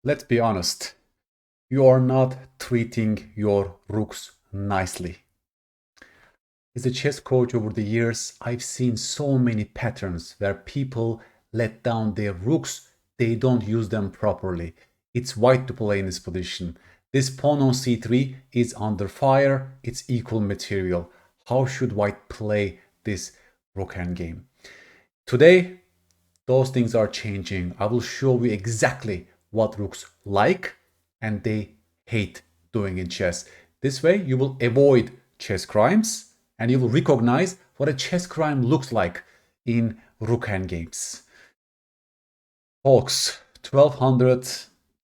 let's be honest, you are not treating your rooks nicely. As a chess coach over the years, I've seen so many patterns where people let down their rooks, they don't use them properly. It's white to play in this position. This pawn on c3 is under fire, it's equal material. How should white play this rook endgame? Today, those things are changing. I will show you exactly what rooks like and they hate doing in chess. This way, you will avoid chess crimes and you will recognize what a chess crime looks like in rook endgames. Folks, 1200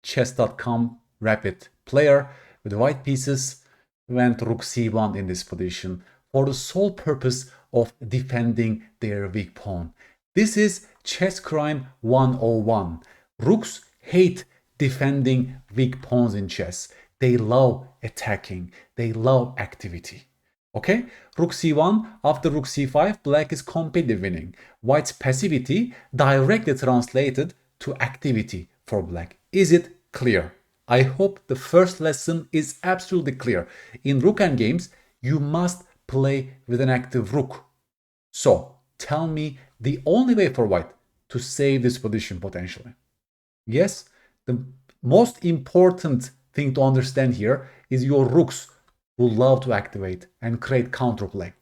chess.com rapid player with white pieces went rook c1 in this position for the sole purpose of defending their weak pawn. This is chess crime 101. Rooks hate defending weak pawns in chess. They love attacking. They love activity. Okay, rook c1, after rook c5, black is completely winning. White's passivity directly translated to activity for black. Is it clear? I hope the first lesson is absolutely clear. In rook endgames, you must play with an active rook. So, tell me the only way for white to save this position potentially. Yes, the most important thing to understand here is your rooks will love to activate and create counterplay.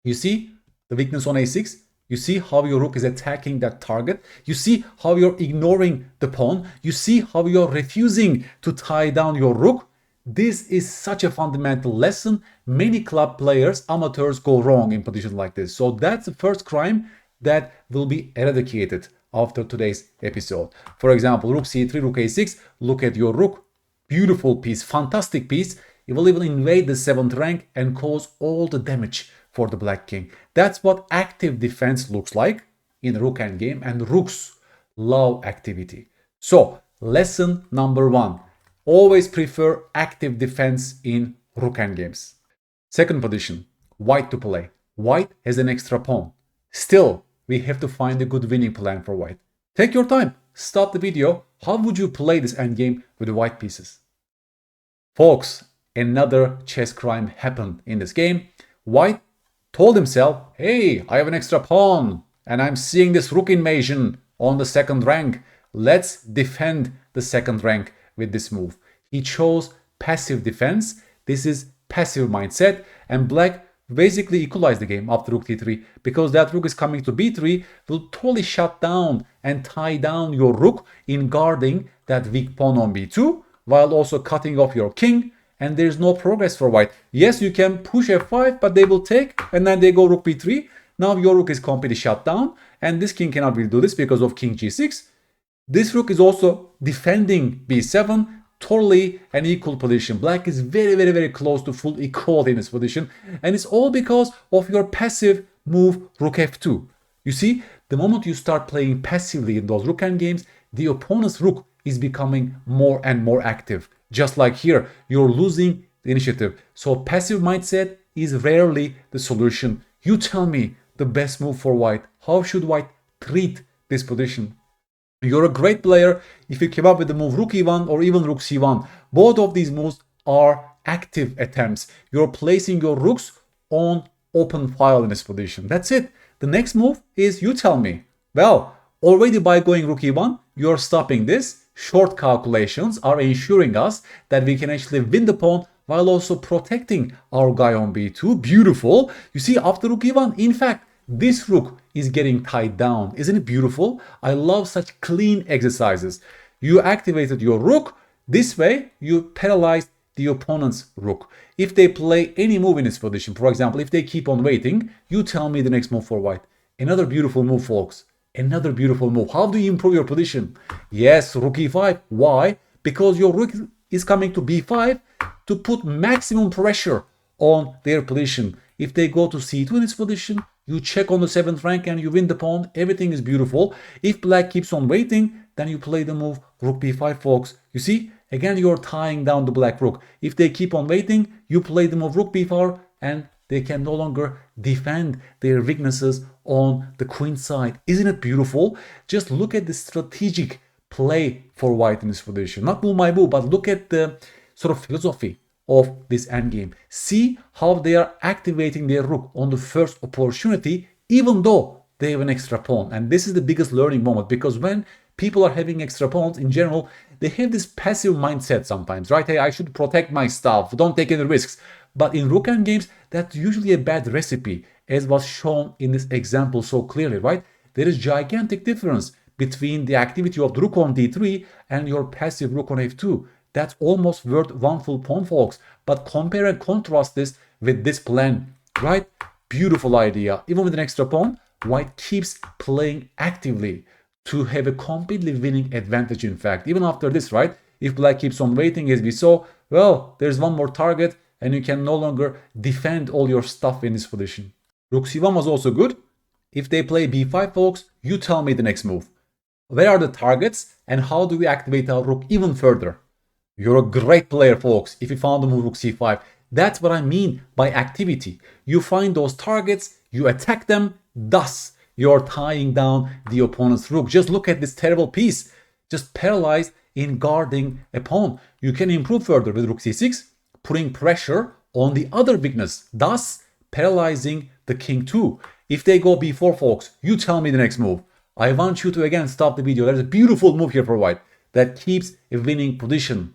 You see the weakness on a6? You see how your rook is attacking that target? You see how you're ignoring the pawn? You see how you're refusing to tie down your rook? This is such a fundamental lesson. Many club players, amateurs, go wrong in positions like this. So that's the first crime that will be eradicated after today's episode. For example, rook c3, rook a6. Look at your rook. Beautiful piece, fantastic piece. It will even invade the 7th rank and cause all the damage for the black king. That's what active defense looks like in the rook endgame, and rooks love activity. So, lesson number 1. Always prefer active defense in rook endgames. Second position, white to play. White has an extra pawn. Still, we have to find a good winning plan for white. Take your time, stop the video. How would you play this endgame with the white pieces? Folks, another chess crime happened in this game. White told himself, hey, I have an extra pawn and I'm seeing this rook invasion on the 2nd rank. Let's defend the 2nd rank with this move. He chose passive defense. This is passive mindset, and black basically equalized the game after rook d3 because that rook is coming to b3 will totally shut down and tie down your rook in guarding that weak pawn on b2 while also cutting off your king, and there's no progress for white. Yes, you can push f5, but they will take, and then they go rook b3. Now your rook is completely shut down, and this king cannot really do this because of king g6. This rook is also defending b7, totally an equal position. Black is very close to full equality in this position, and it's all because of your passive move rook f2. You see, the moment you start playing passively in those rook endgames, the opponent's rook is becoming more and more active. Just like here, you're losing the initiative. So passive mindset is rarely the solution. You tell me the best move for white. How should white treat this position? You're a great player if you came up with the move rook e1 or even rook c1. Both of these moves are active attempts. You're placing your rooks on open file in this position. That's it. The next move is you tell me. Well, already by going rook e1, you're stopping this. Short calculations are ensuring us that we can actually win the pawn while also protecting our guy on b2. Beautiful. You see, after rook e1, in fact, this rook is getting tied down. Isn't it beautiful? I love such clean exercises. You activated your rook. This way, you paralyzed the opponent's rook. If they play any move in this position, for example, if they keep on waiting, you tell me the next move for white. Another beautiful move, folks. Another beautiful move. How do you improve your position? Yes, rook e5. Why? Because your rook is coming to b5 to put maximum pressure on their position. If they go to c2 in this position, you check on the 7th rank and you win the pawn. Everything is beautiful. If black keeps on waiting, then you play the move rook b5, folks. You see, again, you're tying down the black rook. If they keep on waiting, you play the move rook b4 and they can no longer defend their weaknesses on the queen side. Isn't it beautiful? Just look at the strategic play for white in this position. Not move my move, but look at the sort of philosophy of this endgame. See how they are activating their rook on the first opportunity, even though they have an extra pawn. And this is the biggest learning moment, because when people are having extra pawns in general, they have this passive mindset sometimes, right? Hey, I should protect my stuff, don't take any risks. But in rook endgames, that's usually a bad recipe, as was shown in this example so clearly, right? There is gigantic difference between the activity of the rook on d3 and your passive rook on f2. That's almost worth one full pawn, folks. But compare and contrast this with this plan, right? Beautiful idea. Even with an extra pawn, white keeps playing actively to have a completely winning advantage, in fact. Even after this, right? If black keeps on waiting, as we saw, well, there's one more target and you can no longer defend all your stuff in this position. Rook c1 was also good. If they play b5, folks, you tell me the next move. Where are the targets and how do we activate our rook even further? You're a great player, folks, if you found the move rook c5. That's what I mean by activity. You find those targets, you attack them, thus you're tying down the opponent's rook. Just look at this terrible piece, just paralyzed in guarding a pawn. You can improve further with rook c6, putting pressure on the other weakness, thus paralyzing the king too. If they go b4, folks, you tell me the next move. I want you to again stop the video. There's a beautiful move here for white that keeps a winning position.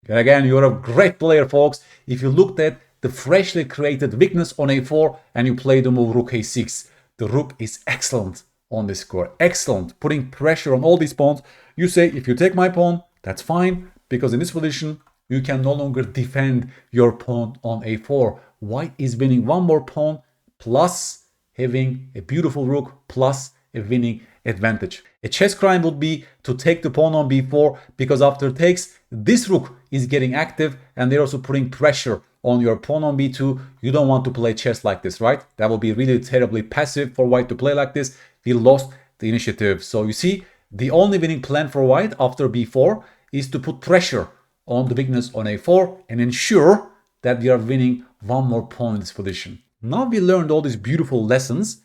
And again, you're a great player, folks. If you looked at the freshly created weakness on a4 and you play the move rook a6, the rook is excellent on this score. Excellent, putting pressure on all these pawns. You say, if you take my pawn, that's fine, because in this position, you can no longer defend your pawn on a4. White is winning one more pawn, plus having a beautiful rook, plus a winning advantage. A chess crime would be to take the pawn on b4, because after takes, this rook is getting active and they're also putting pressure on your pawn on b2. You don't want to play chess like this, right? That will be really terribly passive for white to play like this. We lost the initiative. So you see, the only winning plan for white after b4 is to put pressure on the weakness on a4 and ensure that we are winning one more pawn in this position. Now we learned all these beautiful lessons.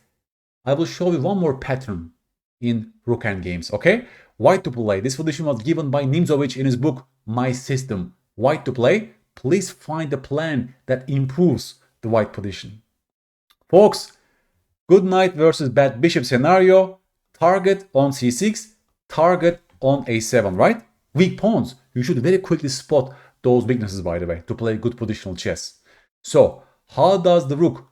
I will show you one more pattern in rook endgames, okay? White to play. This position was given by Nimzowitsch in his book, My System. White to play. Please find a plan that improves the white position. Folks, good knight versus bad bishop scenario. Target on c6, target on a7, right? Weak pawns. You should very quickly spot those weaknesses, by the way, to play good positional chess. So, how does the rook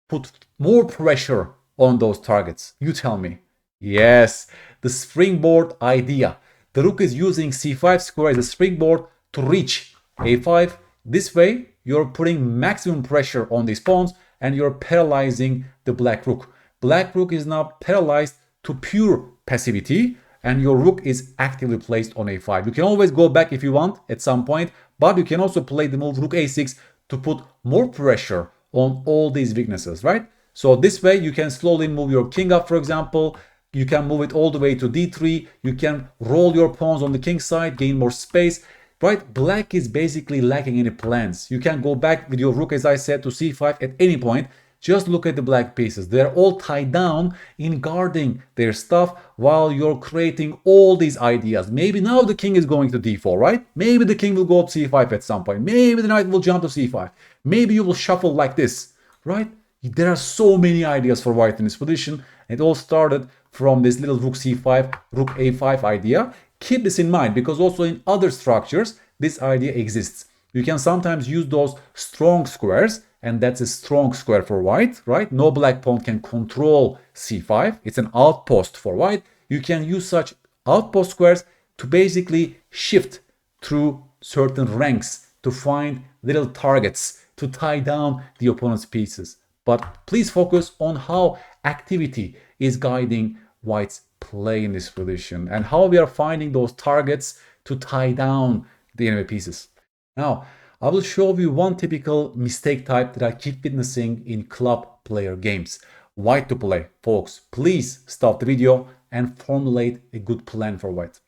put more pressure on those targets? You tell me. Yes, the springboard idea. The rook is using c5 square as a springboard to reach a5. This way, you're putting maximum pressure on these pawns and you're paralyzing the black rook. Black rook is now paralyzed to pure passivity and your rook is actively placed on a5. You can always go back if you want at some point, but you can also play the move rook a6 to put more pressure on all these weaknesses, right? So this way you can slowly move your king up, for example. You can move it all the way to d3. You can roll your pawns on the king side, gain more space, right? Black is basically lacking any plans. You can go back with your rook, as I said, to c5 at any point. Just look at the black pieces. They're all tied down in guarding their stuff while you're creating all these ideas. Maybe now the king is going to d4, right? Maybe the king will go up c5 at some point. Maybe the knight will jump to c5. Maybe you will shuffle like this, right? There are so many ideas for white in this position. It all started from this little rook c5, rook a5 idea. Keep this in mind, because also in other structures, this idea exists. You can sometimes use those strong squares, and that's a strong square for white, right? No black pawn can control c5. It's an outpost for white. You can use such outpost squares to basically shift through certain ranks to find little targets to tie down the opponent's pieces. But please focus on how activity is guiding white's play in this position and how we are finding those targets to tie down the enemy pieces. Now, I will show you one typical mistake type that I keep witnessing in club player games. White to play. Folks, please stop the video and formulate a good plan for white.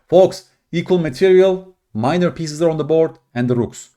Folks, equal material, minor pieces are on the board, and the rooks.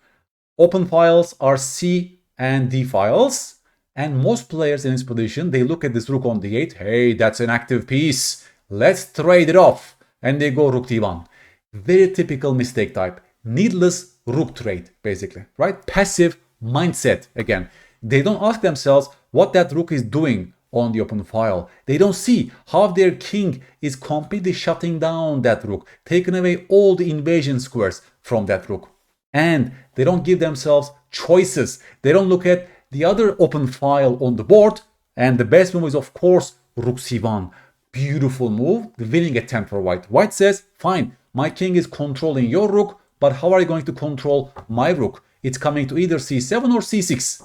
Open files are C and D files. And most players in this position, they look at this rook on d8. Hey, that's an active piece. Let's trade it off. And they go rook d1. Very typical mistake type. Needless rook trade, basically, right? Passive mindset again. They don't ask themselves what that rook is doing on the open file. They don't see how their king is completely shutting down that rook, taking away all the invasion squares from that rook. And they don't give themselves choices. They don't look at the other open file on the board. And the best move is, of course, rook c1. Beautiful move, the winning attempt for white. White says, fine, my king is controlling your rook, but how are you going to control my rook? It's coming to either c7 or c6.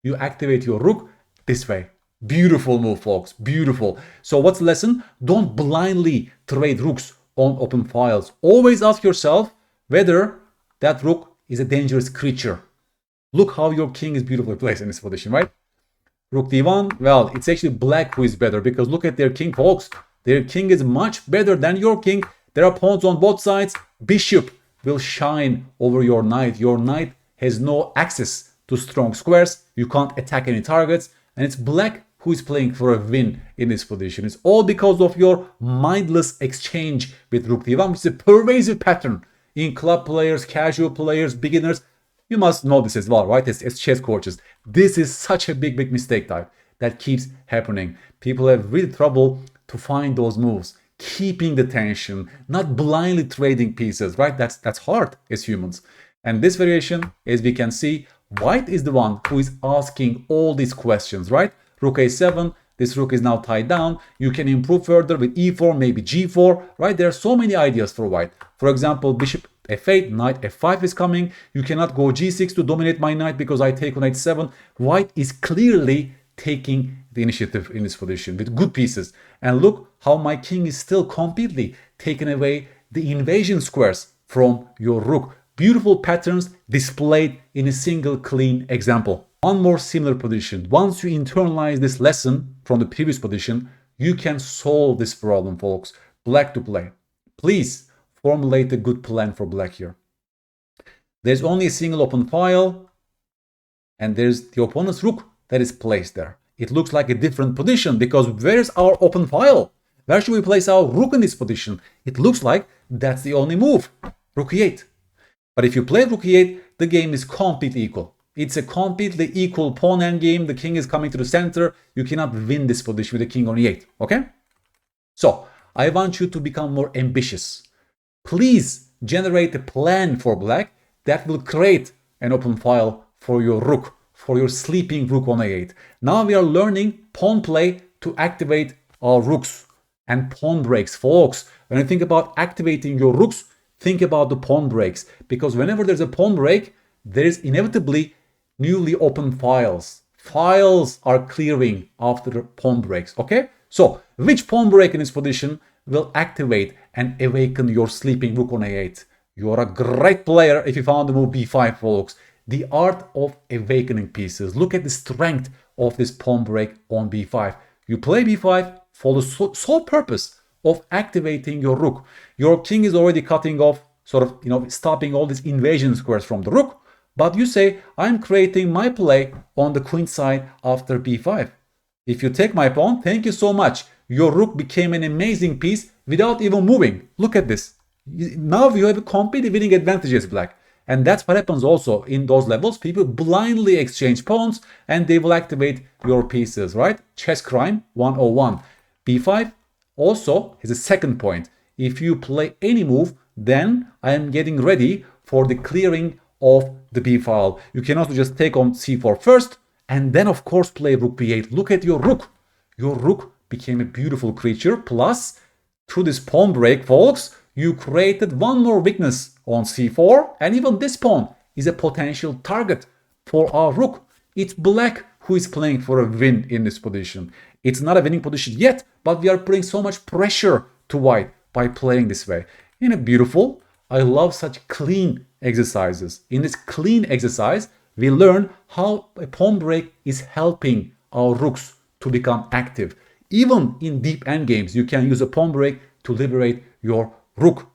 You activate your rook this way. Beautiful move, folks. Beautiful. So what's the lesson? Don't blindly trade rooks on open files. Always ask yourself whether that rook is a dangerous creature. Look how your king is beautifully placed in this position, right? Rook d1, well, it's actually black who is better because look at their king, folks. Their king is much better than your king. There are pawns on both sides. Bishop will shine over your knight. Your knight has no access to strong squares. You can't attack any targets. And it's black who is playing for a win in this position. It's all because of your mindless exchange with rook d1, which is a pervasive pattern in club players, casual players, beginners. You must know this as well, right? As chess coaches. This is such a big mistake type that keeps happening. People have really trouble to find those moves, keeping the tension, not blindly trading pieces, right? That's hard as humans. And this variation, as we can see, white is the one who is asking all these questions, right? Rook a7, this rook is now tied down. You can improve further with e4, maybe g4, right? There are so many ideas for white. For example, bishop f8, knight f5 is coming. You cannot go g6 to dominate my knight because I take on h7. White is clearly taking the initiative in this position with good pieces. And look how my king is still completely taking away the invasion squares from your rook. Beautiful patterns displayed in a single clean example. One more similar position. Once you internalize this lesson from the previous position, you can solve this problem, folks. Black to play. Please formulate a good plan for black here. There's only a single open file, and there's the opponent's rook that is placed there. It looks like a different position because where's our open file? Where should we place our rook in this position? It looks like that's the only move. Rook e8. But if you play rook e8, the game is completely equal. It's a completely equal pawn endgame. The king is coming to the center. You cannot win this position with the king on e8. Okay? So, I want you to become more ambitious. Please generate a plan for black that will create an open file for your rook, for your sleeping rook on a8. Now we are learning pawn play to activate our rooks and pawn breaks. Folks, when you think about activating your rooks, think about the pawn breaks. Because whenever there's a pawn break, there is inevitably newly open files. Files are clearing after the pawn breaks, okay? So, which pawn break in this position will activate and awaken your sleeping rook on a8? You are a great player if you found the move b5, folks. The art of awakening pieces. Look at the strength of this pawn break on b5. You play b5 for the sole purpose of activating your rook. Your king is already cutting off, stopping all these invasion squares from the rook. But you say, I'm creating my play on the queen side after b5. If you take my pawn, thank you so much. Your rook became an amazing piece without even moving. Look at this. Now you have a completely winning advantage as black. And that's what happens also in those levels. People blindly exchange pawns and they will activate your pieces, right? Chess crime 101. b5 also has a second point. If you play any move, then I am getting ready for the clearing of the b file. You can also just take on c4 first and then of course play rook b8. Look at your rook. Your rook became a beautiful creature. Plus, through this pawn break, folks, you created one more weakness on c4, and even this pawn is a potential target for our rook. It's black who is playing for a win in this position. It's not a winning position yet, but we are putting so much pressure to white by playing this way. In a beautiful, I love such clean exercises. In this clean exercise, we learn how a pawn break is helping our rooks to become active. Even in deep endgames, you can use a pawn break to liberate your rook.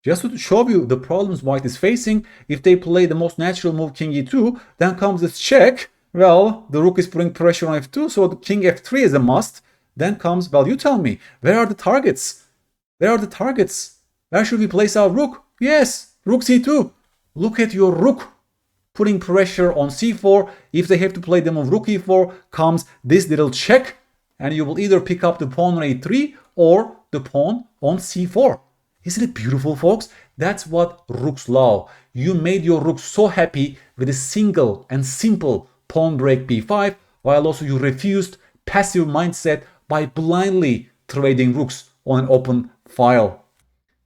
Just to show you the problems white is facing, if they play the most natural move king e2, then comes this check. Well, the rook is putting pressure on f2, so the king f3 is a must. Then comes, well, you tell me, where are the targets? Where are the targets? Where should we place our rook? Yes, rook c2. Look at your rook putting pressure on c4. If they have to play the move rook e4, comes this little check, and you will either pick up the pawn on a3 or the pawn on c4. Isn't it beautiful, folks? That's what rooks love. You made your rook so happy with a single and simple pawn break b5, while also you refused passive mindset by blindly trading rooks on an open file.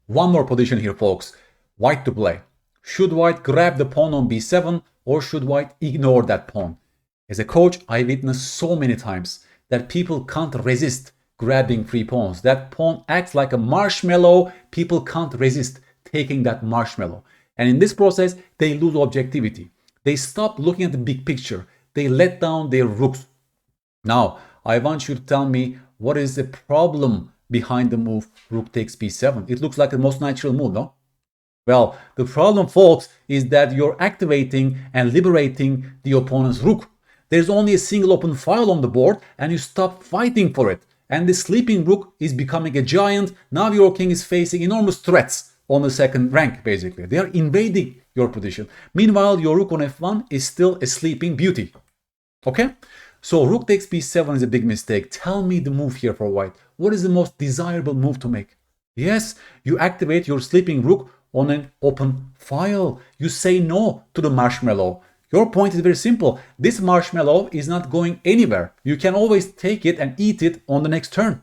One more position here, folks. White to play. Should white grab the pawn on b7 or should white ignore that pawn? As a coach, I witnessed so many times that people can't resist grabbing free pawns. That pawn acts like a marshmallow. People can't resist taking that marshmallow. And in this process, they lose objectivity. They stop looking at the big picture. They let down their rooks. Now, I want you to tell me what is the problem behind the move rook takes b7. It looks like the most natural move, no? Well, the problem, folks, is that you're activating and liberating the opponent's rook. There's only a single open file on the board and you stop fighting for it. And the sleeping rook is becoming a giant. Now your king is facing enormous threats on the second rank, basically. They are invading your position. Meanwhile, your rook on f1 is still a sleeping beauty. Okay? So rook takes b7 is a big mistake. Tell me the move here for white. What is the most desirable move to make? Yes, you activate your sleeping rook on an open file. You say no to the marshmallow. Your point is very simple. This marshmallow is not going anywhere. You can always take it and eat it on the next turn.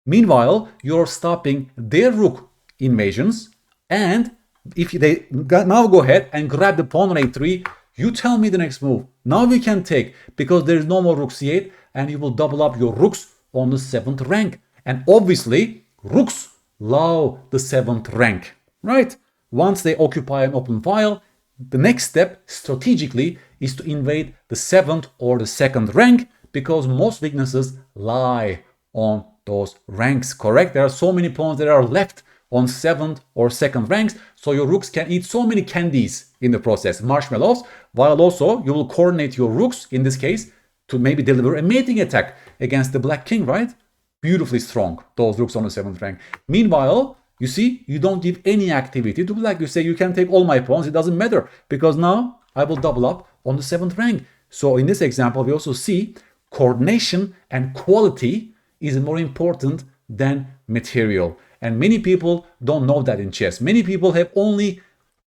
Meanwhile, you're stopping their rook invasions. And if they now go ahead and grab the pawn on a3, you tell me the next move. Now we can take, because there is no more rook c8, and you will double up your rooks on the 7th rank. And obviously, rooks love the 7th rank, right? Once they occupy an open file, the next step strategically is to invade the 7th or the 2nd rank, because most weaknesses lie on those ranks, correct? There are so many pawns that are left on 7th or 2nd ranks, so your rooks can eat so many candies in the process, marshmallows, while also you will coordinate your rooks, in this case, to maybe deliver a mating attack against the black king, right? Beautifully strong, those rooks on the 7th rank. Meanwhile, you see, you don't give any activity to black. You say, you can take all my pawns, it doesn't matter, because now I will double up on the 7th rank. So in this example, we also see coordination and quality is more important than material. And many people don't know that in chess. Many people have only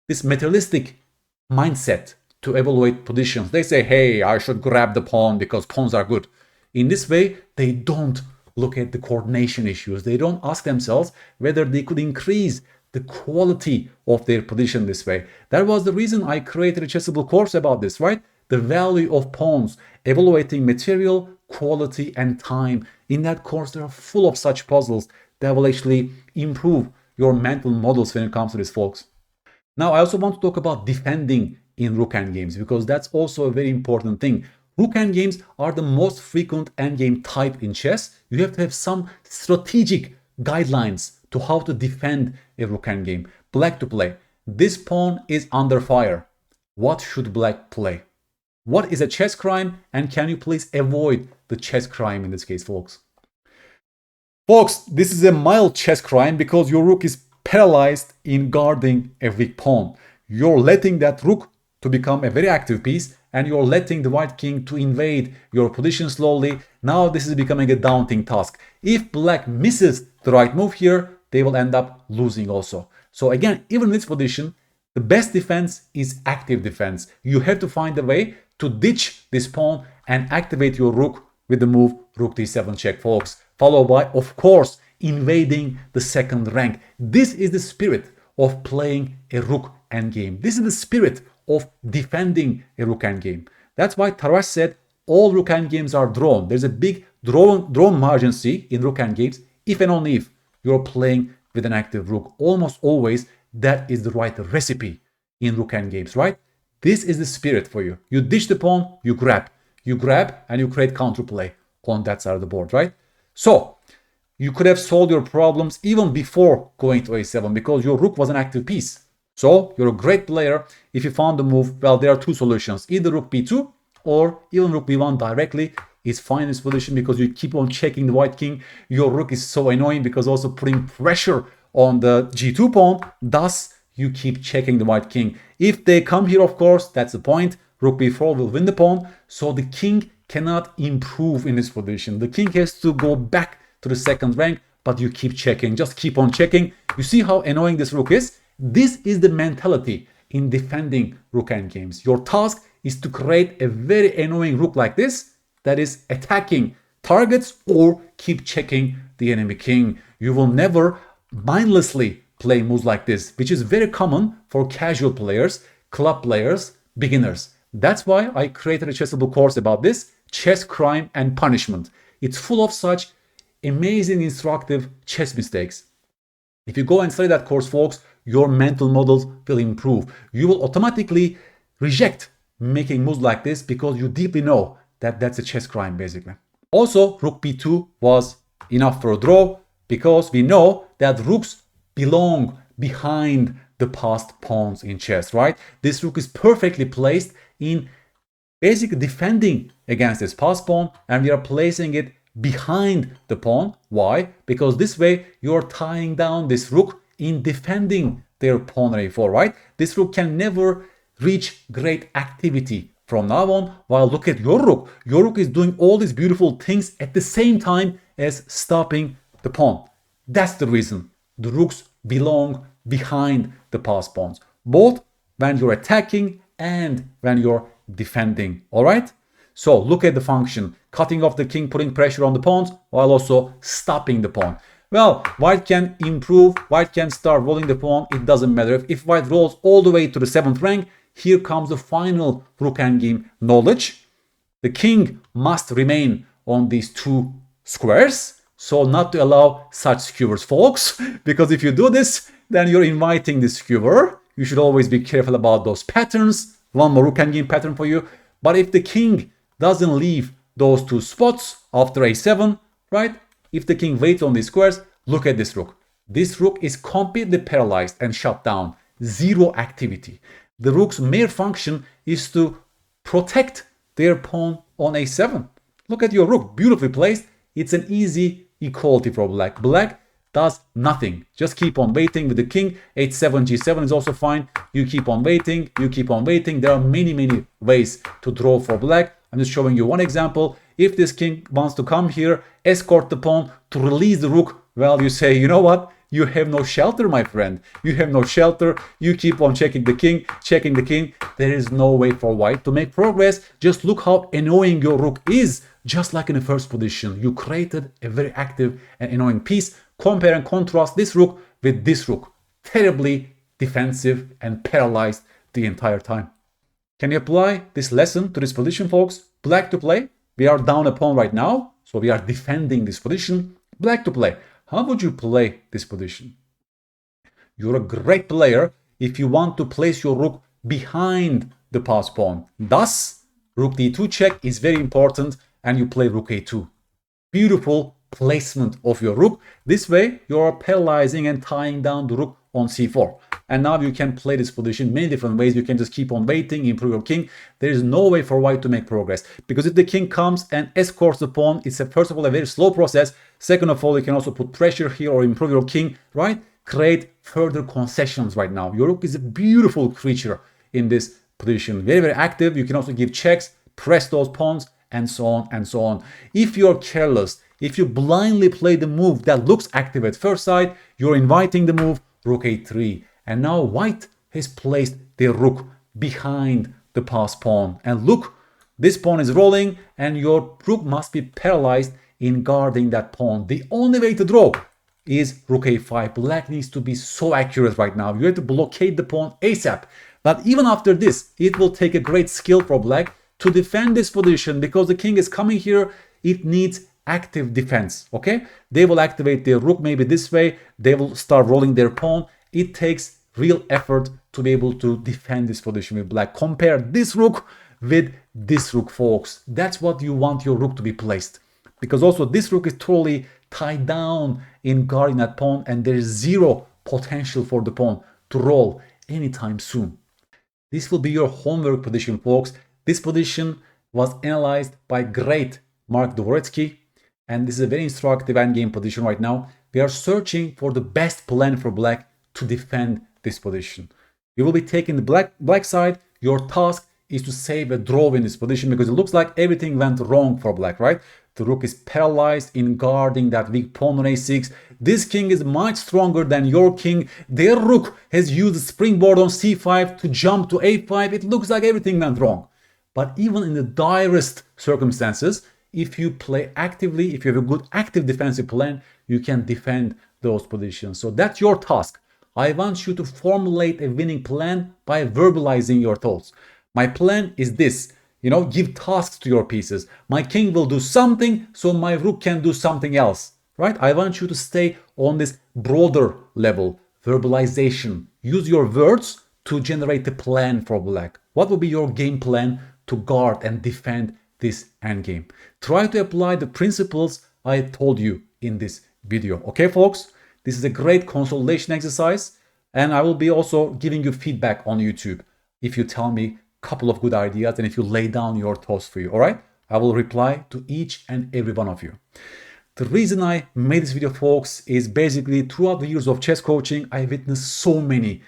this materialistic mindset to evaluate positions. They say, hey, I should grab the pawn because pawns are good. In this way, they don't look at the coordination issues. They don't ask themselves whether they could increase the quality of their position this way. That was the reason I created a Chessable course about this, right? The value of pawns, evaluating material, quality, and time. In that course, they are full of such puzzles that will actually improve your mental models when it comes to this, folks. Now, I also want to talk about defending in rook endgames, because that's also a very important thing. Rook endgames are the most frequent endgame type in chess. You have to have some strategic guidelines to how to defend a rook endgame. Black to play. This pawn is under fire. What should black play? What is a chess crime, and can you please avoid the chess crime in this case, folks? Folks, this is a mild chess crime because your rook is paralyzed in guarding a weak pawn. You're letting that rook to become a very active piece, and you're letting the white king to invade your position slowly. Now this is becoming a daunting task. If black misses the right move here, they will end up losing also. So again, even in this position, the best defense is active defense. You have to find a way to ditch this pawn and activate your rook with the move rook d7 check, folks. Followed by, of course, invading the 2nd rank. This is the spirit of playing a rook endgame. This is the spirit of defending a rook endgame. That's why Tarrasch said all rook endgames are drawn. There's a big drawn margin C in rook endgames, if and only if you're playing with an active rook. Almost always that is the right recipe in rook endgames, right? This is the spirit for you. You ditch the pawn, you grab. You grab and you create counterplay on that side of the board, right? So you could have solved your problems even before going to a7 because your rook was an active piece. So you're a great player. If you found the move, well, there are two solutions. Either rook b2 or even rook b1 directly. is fine in this position because you keep on checking the white king. Your rook is so annoying because also putting pressure on the g2 pawn. Thus, you keep checking the white king. If they come here, of course, that's the point. Rook b4 will win the pawn. So the king cannot improve in this position. The king has to go back to the second rank, but you keep checking. Just keep on checking. You see how annoying this rook is? This is the mentality in defending rook endgames. Your task is to create a very annoying rook like this that is attacking targets or keep checking the enemy king. You will never mindlessly play moves like this, which is very common for casual players, club players, beginners. That's why I created a Chessable course about this, chess crime and punishment. It's full of such amazing instructive chess mistakes. If you go and study that course, folks, your mental models will improve. You will automatically reject making moves like this because you deeply know that that's a chess crime, basically. Also, rook b2 was enough for a draw because we know that rooks belong behind the passed pawns in chess, right? This rook is perfectly placed in basically defending against this passed pawn, and we are placing it behind the pawn. Why? Because this way you're tying down this rook in defending their pawn a4, right? This rook can never reach great activity from now on. While look at your rook. Your rook is doing all these beautiful things at the same time as stopping the pawn. That's the reason the rooks belong behind the passed pawns, both when you're attacking and when you're defending. All right? So look at the function. Cutting off the king, putting pressure on the pawns, while also stopping the pawn. Well, white can improve, white can start rolling the pawn, it doesn't matter. If white rolls all the way to the 7th rank, here comes the final rook endgame knowledge. The king must remain on these two squares, so not to allow such skewers, folks, because if you do this, then you're inviting the skewer. You should always be careful about those patterns. One more rook endgame pattern for you. But if the king doesn't leave those two spots after a7, right? If the king waits on these squares, look at this rook. This rook is completely paralyzed and shut down. Zero activity. The rook's mere function is to protect their pawn on a7. Look at your rook, beautifully placed. It's an easy equality for black. Black does nothing. Just keep on waiting with the king. h7, g7 is also fine. You keep on waiting. You keep on waiting. There are many ways to draw for black. I'm just showing you one example. If this king wants to come here, escort the pawn to release the rook, well, you say, you know what? You have no shelter, my friend. You have no shelter. You keep on checking the king, checking the king. There is no way for white to make progress. Just look how annoying your rook is. Just like in the first position, you created a very active and annoying piece. Compare and contrast this rook with this rook. Terribly defensive and paralyzed the entire time. Can you apply this lesson to this position, folks? Black to play. We are down a pawn right now, so we are defending this position. Black to play. How would you play this position? You're a great player if you want to place your rook behind the passed pawn. Thus, rook d2 check is very important, and you play rook a2. Beautiful placement of your rook. This way, you're paralyzing and tying down the rook on c4. And now you can play this position many different ways. You can just keep on waiting, improve your king. There is no way for white to make progress. Because if the king comes and escorts the pawn, it's first of all a very slow process. Second of all, you can also put pressure here or improve your king, right? Create further concessions right now. Your rook is a beautiful creature in this position. Very active. You can also give checks, press those pawns, and so on and so on. If you're careless, if you blindly play the move that looks active at first sight, you're inviting the move rook a3. And now white has placed their rook behind the passed pawn. And look, this pawn is rolling and your rook must be paralyzed in guarding that pawn. The only way to draw is rook a5. Black needs to be so accurate right now. You have to blockade the pawn ASAP. But even after this, it will take a great skill for black to defend this position because the king is coming here. It needs active defense, okay? They will activate their rook maybe this way. They will start rolling their pawn. It takes real effort to be able to defend this position with black. Compare this rook with this rook, folks. That's what you want your rook to be placed. Because also this rook is totally tied down in guarding that pawn and there is zero potential for the pawn to roll anytime soon. This will be your homework position, folks. This position was analyzed by great Mark Dvoretsky, and this is a very instructive endgame position right now. We are searching for the best plan for black to defend this position. You will be taking the black side. Your task is to save a draw in this position because it looks like everything went wrong for black, right? The rook is paralyzed in guarding that weak pawn on a6. This king is much stronger than your king. Their rook has used the springboard on c5 to jump to a5. It looks like everything went wrong. But even in the direst circumstances, if you play actively, if you have a good active defensive plan, you can defend those positions. So that's your task. I want you to formulate a winning plan by verbalizing your thoughts. My plan is this. Give tasks to your pieces. My king will do something, so my rook can do something else, right? I want you to stay on this broader level, verbalization. Use your words to generate a plan for black. What will be your game plan to guard and defend this endgame? Try to apply the principles I told you in this video. Okay, folks? This is a great consolidation exercise, and I will be also giving you feedback on YouTube if you tell me couple of good ideas and if you lay down your thoughts for you. All right, I will reply to each and every one of you. The reason I made this video, folks, is basically throughout the years of chess coaching, I witnessed so many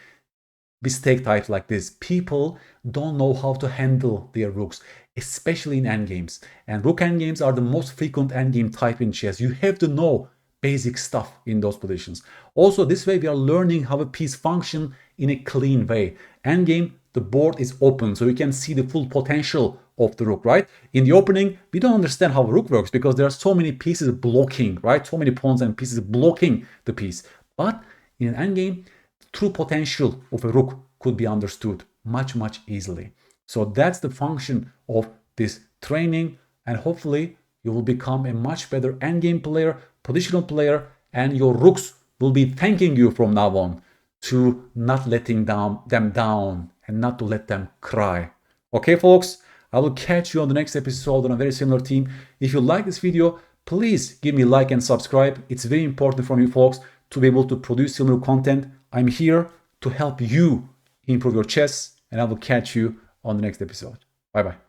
mistake types like this. People don't know how to handle their rooks, especially in endgames. And rook endgames are the most frequent endgame type in chess. You have to know basic stuff in those positions. Also, this way we are learning how a piece functions in a clean way. Endgame, the board is open, so you can see the full potential of the rook, right? In the opening, we don't understand how rook works because there are so many pieces blocking, right? So many pawns and pieces blocking the piece. But in an endgame, the true potential of a rook could be understood much, much easily. So that's the function of this training, and hopefully you will become a much better endgame player, positional player, and your rooks will be thanking you from now on to not letting them down and not to let them cry. Okay, folks, I will catch you on the next episode on a very similar theme. If you like this video, please give me a like and subscribe. It's very important for you folks to be able to produce similar content. I'm here to help you improve your chess, and I will catch you on the next episode. Bye-bye.